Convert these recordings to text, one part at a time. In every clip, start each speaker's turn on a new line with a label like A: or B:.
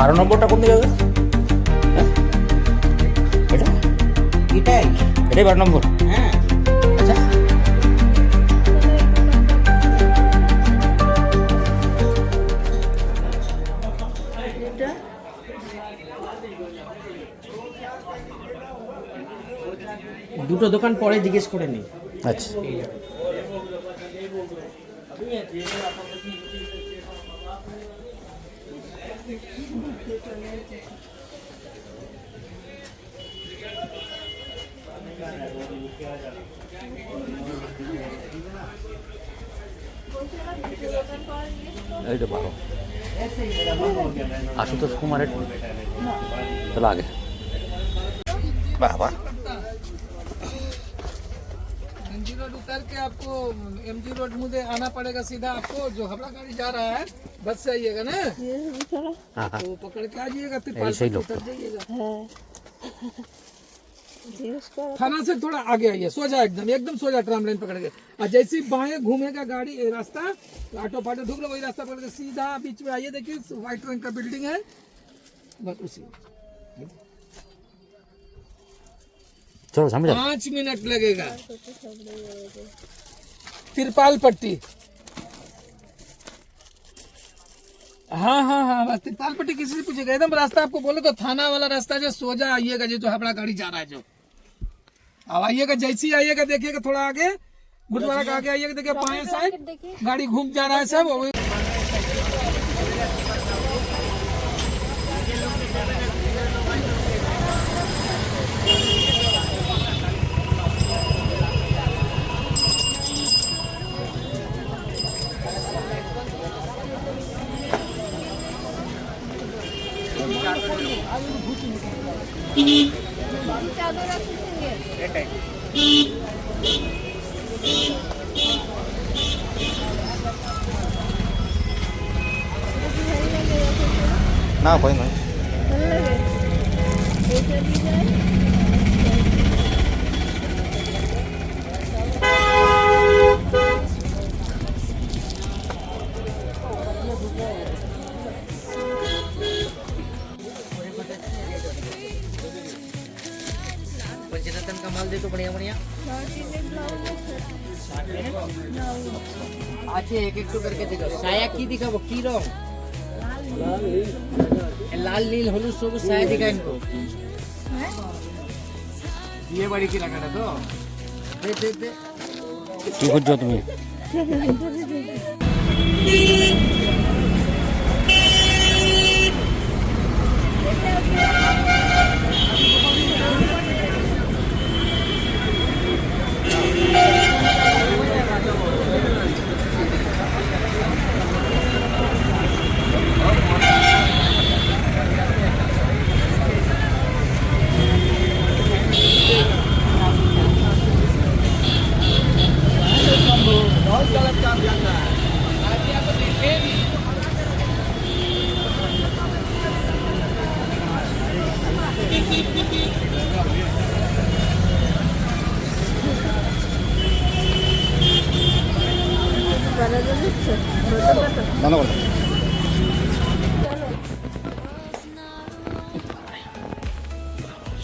A: 12 নম্বরটা কোন দিকে? হ্যাঁ এটা এটাই 12 নম্বর।
B: হ্যাঁ
A: আচ্ছা
B: দুটো দোকান পরে জিজ্ঞেস করে নি।
A: আচ্ছা এইটা ভালো। আশুতোষ কুমারের তাহলে আগে বাবা
C: एमजी रोड उतर के आपको एमजी रोड मुझे आना पड़ेगा सीधा। आपको जो हबड़ा गाड़ी जा रहा है बस से आइएगा ना,
A: हाँ हाँ
C: तो पकड़ के आ जाइएगा, फिर
A: ऐसे ही लोग
C: उतर जाइएगा।
D: हाँ
C: थाना से थोड़ा आगे आइए, सोजा एकदम एकदम सोजा ट्राम लाइन पकड़ के। और जैसे ही बाएं घूमेगा गाड़ी रास्ता, ऑटो पाटो ढूक लो, वही रास्ता पकड़ के सीधा बीच में आइए। देखिए व्हाइट रंग का बिल्डिंग है, बस उसी
A: चलो सामने जाओ।
C: 5 मिनट लगेगा। तिरपाल पट्टी, हाँ हाँ हाँ बस तिरपाल पट्टी किसी से पूछेगा, एकदम रास्ता आपको बोले तो थाना वाला रास्ता जो सोजा आइएगा, जो हबड़ा गाड़ी जा रहा है जो। अब आइएगा, जैसे ही आइएगा देखिएगा थोड़ा आगे गुरुद्वारा के आगे आइएगा, देखिए बाएं साइड गाड़ी घूम जा रहा है सब।
A: না কই নয়
B: पंचरत्न का माल दे तो बढ़िया बढ़िया अच्छा एक एक करके दिखाओ। साया की दिखाबो की रंग? लाल नील हलुद सबुज साया दिखा इनको। ये बड़ी की रखा तो दे दे दे
A: কি করছো তুমি? বন্ধ করো।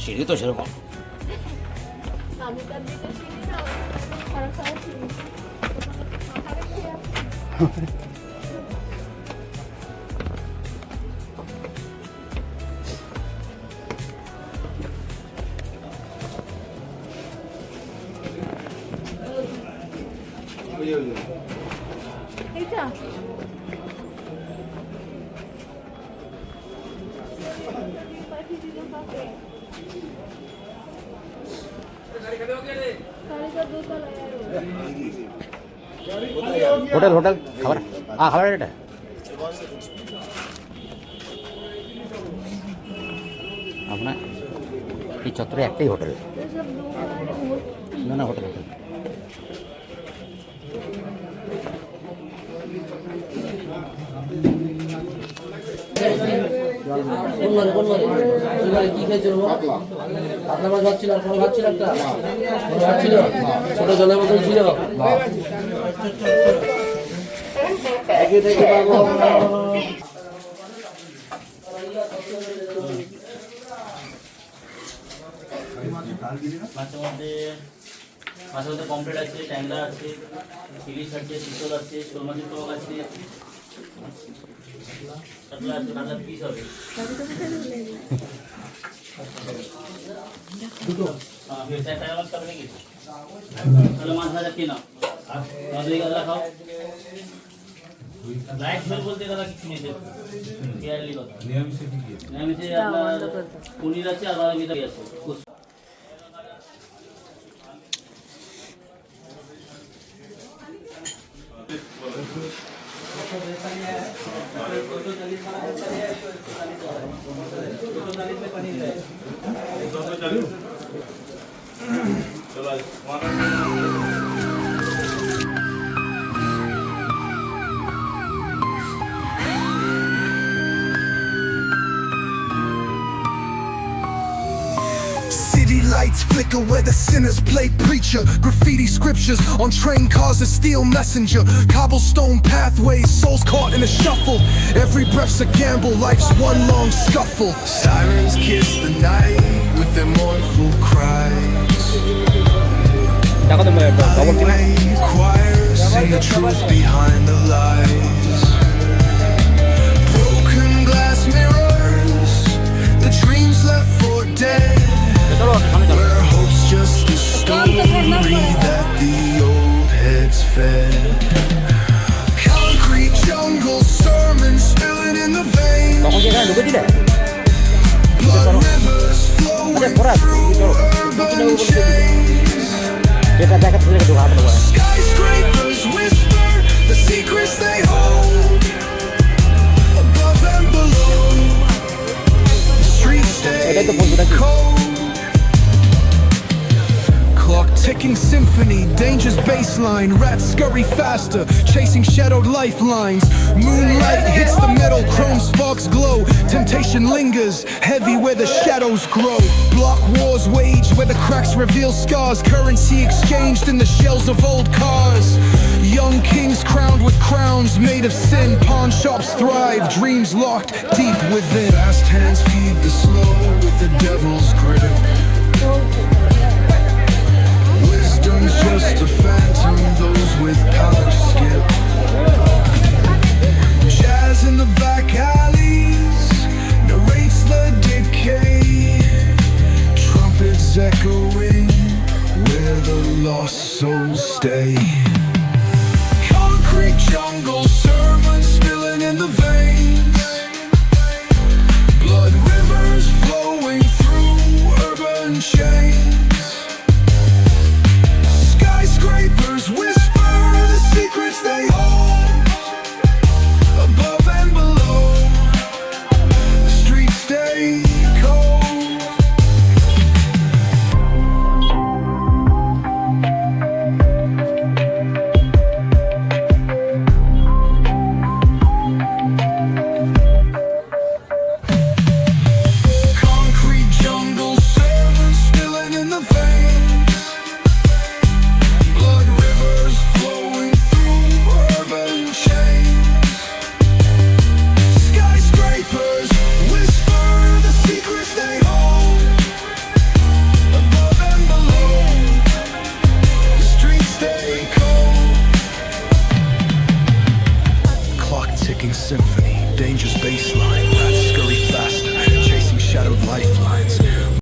A: সিঁড়ি তো সেরকম
D: এইটা
A: হোটেল হোটেল খাবার খাবার এটা আপনার এই চত্বরে একটাই হোটেল না না হোটেল হোটেল
B: কি খেয়েছিল আপনার মাছ ভাত ছিল আর কোনো ভাত ছিল একটা ভাত ছিল ছোট জলের বোতল ছিল থেকে
D: মাছের মধ্যে কমপ্লিট আছে, ট্যাংরা আছে, ইলিশ আছে, চিতল আছে, শোল মাছের টক আছে, কাতলা আছে, কাতলা পিস হবে। টাকা মাছ খাবে নাকি? তাহলে মাছ ভাজা কিনা মাছ ওই গাদা খাও। লাইট ঝোল বলতে দাদা কিছু নেই, কেয়ারলি কথা। নিরামিষে আপনার পনির আছে আর বাদামিটা আছে।
E: City lights flicker where the sinners play preacher. Graffiti scriptures on train cars, a steel messenger. Cobblestone pathways, souls caught in a shuffle. Every breath's a gamble, life's one long scuffle. Sirens kiss the night with their mournful cries. Highway choirs sing the truth behind the lies. Broken glass mirrors, the dreams left for dead. Where hope's just a story that the old heads fed. Concrete jungle sermons spilling in the veins. Blood rivers flowing through urban chains. Skyscrapers whisper the secrets they hold. Above and below, the streets stay cold. Clock ticking symphony, danger's baseline. Rats scurry faster, chasing shadowed lifelines. Moonlight hits the metal, chrome sparks glow. Temptation lingers, heavy where the shadows grow. Block wars wage where the cracks reveal scars. Currency exchanged in the shells of old cars. Young kings crowned with crowns made of sin. Pawn shops thrive, dreams locked deep within. Fast hands feed the slow with the devil's grip. Wisdom's just a phantom, those with power skip. Jazz in the back alleys narrates the decay. Trumpets echoing where the lost souls stay. Concrete jungle sermons spilling in the